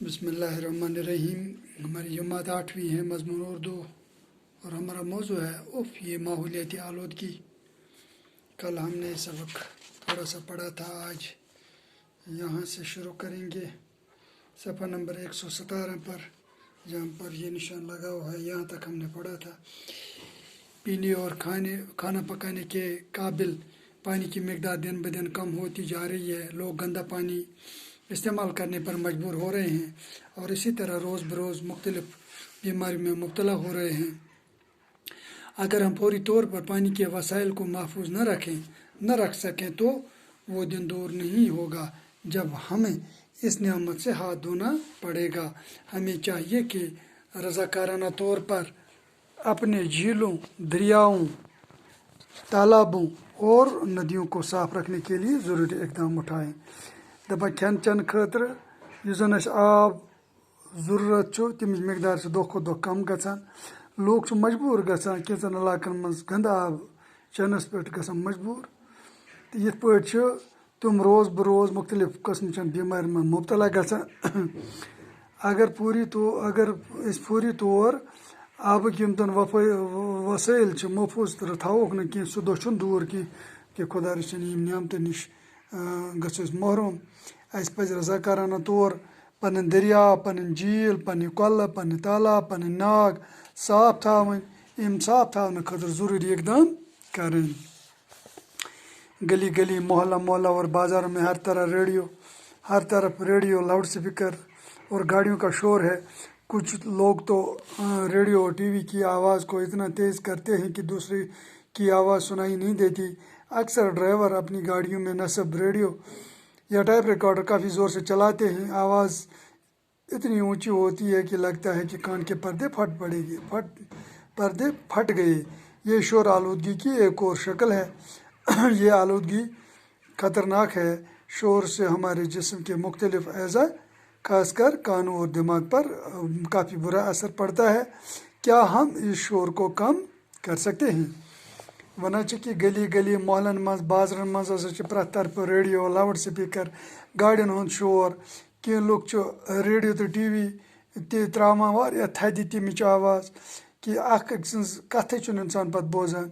بسم اللہ الرحمن الرحیم۔ ہماری جماعت 8ویں ہے، مضمون اردو، اور ہمارا موضوع ہے یہ ماحولیاتی آلودگی۔ کل ہم نے سبق تھوڑا سا پڑھا تھا، آج یہاں سے شروع کریں گے صفحہ نمبر 117 پر، جہاں پر یہ نشان لگا ہوا ہے۔ یہاں تک ہم نے پڑھا تھا پینے اور کھانا پکانے کے قابل پانی کی مقدار دن بہ دن کم ہوتی جا رہی ہے۔ لوگ گندا پانی استعمال کرنے پر مجبور ہو رہے ہیں اور اسی طرح روز بروز مختلف بیماریوں میں مبتلا ہو رہے ہیں۔ اگر ہم فوری طور پر پانی کے وسائل کو محفوظ نہ رکھ سکیں تو وہ دن دور نہیں ہوگا جب ہمیں اس نعمت سے ہاتھ دھونا پڑے گا۔ ہمیں چاہیے کہ رضاکارانہ طور پر اپنے جھیلوں، دریاؤں، تالابوں اور ندیوں کو صاف رکھنے کے لیے ضروری اقدام اٹھائیں۔ دپان کھین چین خاطر یُس زن اَسہِ آب ضرورت چھُ تمِچ مقدار چھِ دۄہ کھۄتہٕ دۄہ کم گژھان۔ لوٗکھ چھِ مجبوٗر گژھان کینٛژن علاقن منٛز گنٛدٕ آب چٮ۪نس پٮ۪ٹھ گژھان مجبوٗر، تہٕ یِتھ پٲٹھۍ چھِ تِم روز بہ روز مختلف قٕسمٕچن بٮ۪مارٮ۪ن منٛز مبتلا گژھان۔ اگر أسۍ فوری طور آبٕکۍ یِم زن وسٲیل چھِ محفوٗظ تھاووکھ نہٕ کینٛہہ، سُہ دۄہ چھُنہٕ دوٗر کینٛہہ کہِ خۄدا رٔچھِنۍ یِم نعمتن نِش گژھو أسۍ محروم۔ اَسہِ پَزِ رضاکارانہ طور پنٕنۍ دٔریاو، پنٕنۍ جھیٖل، پنٕنہِ کۄلہٕ، پنٕنہِ تالاب، پنٕنۍ ناگ صاف تھاوٕنۍ۔ یِم صاف تھاونہٕ خٲطرٕ ضروٗری اقدام کرٕنۍ۔ گلی گلی، محلہ محلہ اور بازاروں میں ہر طرف ریڈیو، لاؤڈ اسپیکر اور گاڑیوں کا شور ہے۔ کچھ لوگ تو ریڈیو اور ٹی وی کی آواز کو اتنا تیز کرتے ہیں کہ دوسرے کی آواز سنائی نہیں دیتی۔ اکثر ڈرائیور اپنی گاڑیوں میں نصب ریڈیو یا ٹیپ ریکارڈر کافی زور سے چلاتے ہیں۔ آواز اتنی اونچی ہوتی ہے کہ لگتا ہے کہ کان کے پردے پھٹ گئے۔ یہ شور آلودگی کی ایک اور شکل ہے۔ یہ آلودگی خطرناک ہے۔ شور سے ہمارے جسم کے مختلف اعضاء، خاص کر کانوں اور دماغ پر کافی برا اثر پڑتا ہے۔ کیا ہم اس شور کو کم کر سکتے ہیں؟ ونان چھِ کہ گلی گلی، محلن منٛز، بازرن منٛز ہسا چھِ پرٛٮ۪تھ طرفہٕ ریڈیو، لاوُڈ سپیکر، گاڑٮ۪ن ہُنٛد شور۔ کینٛہہ لُکھ چھِ ریڈیو تہٕ ٹی وی تہِ ترٛاوان واریاہ تھدِ تمِچ آواز کہ اکھ أکۍ سٕنٛز کتھٕے چھُنہٕ اِنسان پتہٕ بوزان۔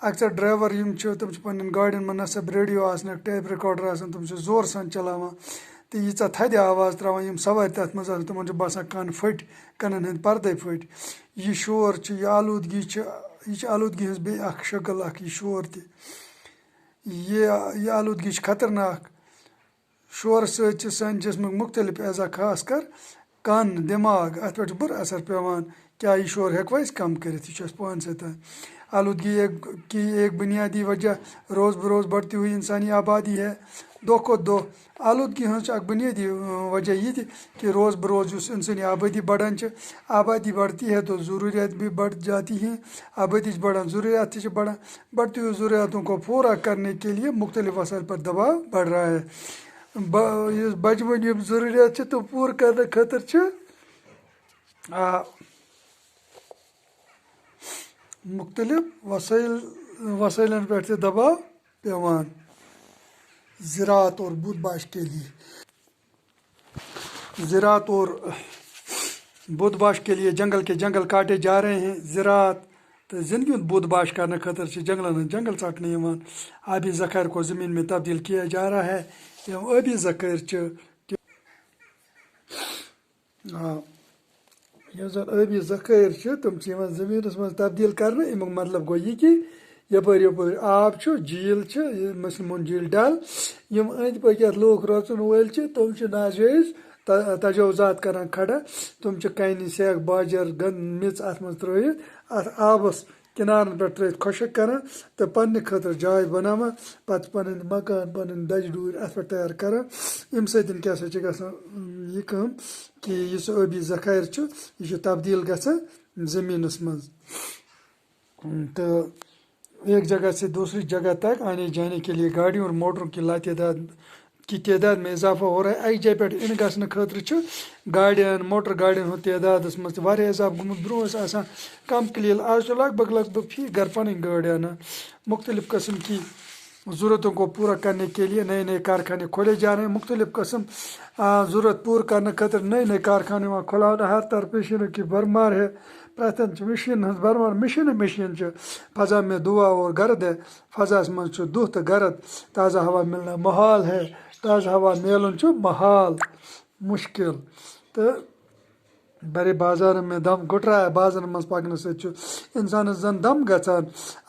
اکثر ڈرایور یِم چھِ تِم چھِ پننٮ۪ن گاڑٮ۪ن منٛز نصب ریڈیو آسنکھ، ٹیپ رِکاڈر آسان، تِم چھِ زورٕ سان چلاوان تہٕ ییٖژاہ تھدِ آواز ترٛاوان یِم سوارِ تتھ منٛز آسان تِمن چھُ باسان کن پھٔٹۍ، کَنن ہٕنٛدۍ پردے پھٔٹۍ۔ یہِ شور چھُ، یہِ آلودگی چھِ آلودگی ہٕنٛز بیٚیہِ اکھ شکل، اکھ یہِ شور تہِ۔ یہِ آلودگی چھِ خطرناک۔ شورٕ سۭتۍ چھِ سانہِ جسمٕکۍ مختلف اعضاء، خاص کر کن، دٮ۪ماغ، اتھ پٮ۪ٹھ چھُ بُرٕ اثر پیٚوان۔ کیا یہ شور ہیٚکوا أسۍ کم کٔرِتھ؟ یہِ چھُ اَسہِ پانسٕے تام۔ آلودگی کی ایک بنیادی وجہ روز بروز بڑھتی ہوئی انسانی آبادی ہے۔ دۄہ کھۄتہٕ دۄہ آلودگی ہٕنٛز چھِ اکھ بنیٲدی وجہ یہِ تہِ کہ روز بروز یُس انسٲنی آبادی بڑھان چھِ، آبادی بڑھتی ہے تو ضروریات بھی بڑھ جاتی ہیں۔ آبادی چھِ بڑھان، ضروریات تہِ چھِ بڑھان۔ بڑھتی ہوئی ضروریاتوں کو پورا کرنے کے لیے مختلف وسائل پر دباؤ بڑھ رہا ہے۔ یُس بجمٕتۍ یِم ضروریات چھِ تِم پوٗرٕ کرنہٕ خٲطرٕ چھِ مختلف وسائلن پٮ۪ٹھ تہِ دباؤ پیٚوان۔ زراعت اور بود باش کے لیے جنگل کے جنگل کاٹے جا رہے ہیں۔ زراعت تہٕ زندگی ہُنٛد بود باش کرنہٕ خٲطرٕ چھِ جنگلن ہٕنٛدۍ جنگل ژٹنہٕ یِوان۔ آبی ذخائر کو زمین میں تبدیل کیا جا رہا ہے۔ یِم ٲبی ذخٲیر چھِ، یِم زن ٲبی ذخٲیر چھِ تِم چھِ یِوان زٔمیٖنَس منٛز تبدیٖل کرنہٕ۔ اَمیُک مطلب گوٚو یہِ کہِ یپٲرۍ یپٲرۍ آب چھُ، جھیٖل چھِ، مثلاً جھیٖل ڈل، یِم أنٛدۍ پٔکۍ یتھ لوٗکھ روزن وٲلۍ چھِ تِم چھِ ناجٲیز تجاوزات کران کھڑا۔ تِم چھِ کنہِ، سیٚکھ، باجر، میٚژ اتھ منٛز ترٲیِتھ، اتھ آبس کِنارن پٮ۪ٹھ ترٲیِتھ خۄشک کران تہٕ پننہِ خٲطرٕ جاے بناوان، پتہٕ چھِ پنٕنۍ مکان، پنٕنۍ دجہِ ڈوٗرۍ اتھ پٮ۪ٹھ تیار کران۔ امہِ سۭتۍ کیٛاہ سا چھِ گژھان یہِ کٲم کہ یُس ٲبی ذخٲیر چھُ یہِ چھُ تبدیٖل گژھان زٔمیٖنس منٛز، تہٕ ایک جگہ سے دوسری جگہ تک آنے جانے کے لیے گاڑیوں اور موٹروں کی تعداد میں اضافہ ہو رہا ہے۔ اکہِ جایہِ پٮ۪ٹھ اِن گژھنہٕ خٲطرٕ چھُ گاڑٮ۪ن، موٹر گاڑٮ۪ن ہُنٛد تعدادس منٛز تہِ واریاہ اضافہٕ گوٚمُت۔ برونٛہہ ٲسۍ آسان کم قلیٖل، آز چھُ لگ بگ فی گھر پنٕنۍ گٲڑۍ انان۔ مختلف قسم کی ضرورتوں کو پورا کرنے کے لیے نئے نئے کارخانے کھولے جا رہے ہیں. مختلف قسم ضرورت پور کرنے خاطر نئے نئے کارخانے وہاں کھلانا. ہر طرف مشینوں کی بھرمار ہے. پرتن مشین ہز بھرمار مشین فضا میں دعا اور گرد ہے. فضا من دہ تو گرد. تازہ ہوا ملنا محال ہے. تازہ ہوا میلن محال مشکل. تو بڑے بازار میں دم گٹرا بازار من پکنے سے انسان زن دم گھان.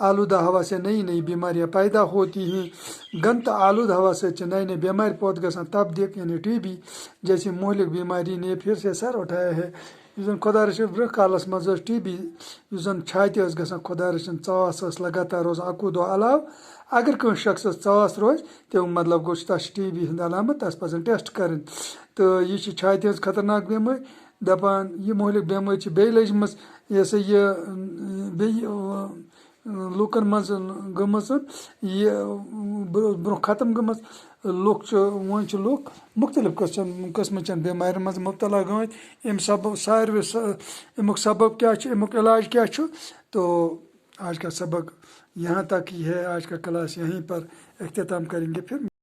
آلودہ ہوا سے نئی نئی بیماریاں پیدا ہوتی ہیں. گند آلودہ ہوا سے نئی نئی بیماری پود گھان. تب دیکھ یعنی ٹی بی جیسی مہلک بیماری نے پھر سے سر اٹھایا ہے. خدا رچن برہ کالس مز ٹی بی چھاتہ گھان. خدا رچن ژاس لگاتار روزان 21 دہ علاوہ. اگر کن شخص ژاس روز تمیک مطلب گو تس ٹی بی ہند علامت. تس پزن ٹیسٹ کریں. تو یہ چھاتہ ہز خطرناک بیماری. دپان یہ مہلک بیماری بیٚیہِ لٔجمٕژ یہ سا یہ بیٚیہِ لوٗکن منٛز گٔمٕژ یہ برونٛہہ ختم گٔمٕژ. لُکھ وۄنۍ چھِ لُکھ مختلف قٕسمٕچن بیمارٮ۪ن منٛز مبتلا گٔمٕتۍ. اَمہِ سبب ساروے امیُک سبب کیٛاہ چھُ امیُک علاج کیٛاہ چھُ. تو آج کا سبق یہاں تک ہی ہے. آج کا کلاس یہیں پر اختتام کریں گے. پھر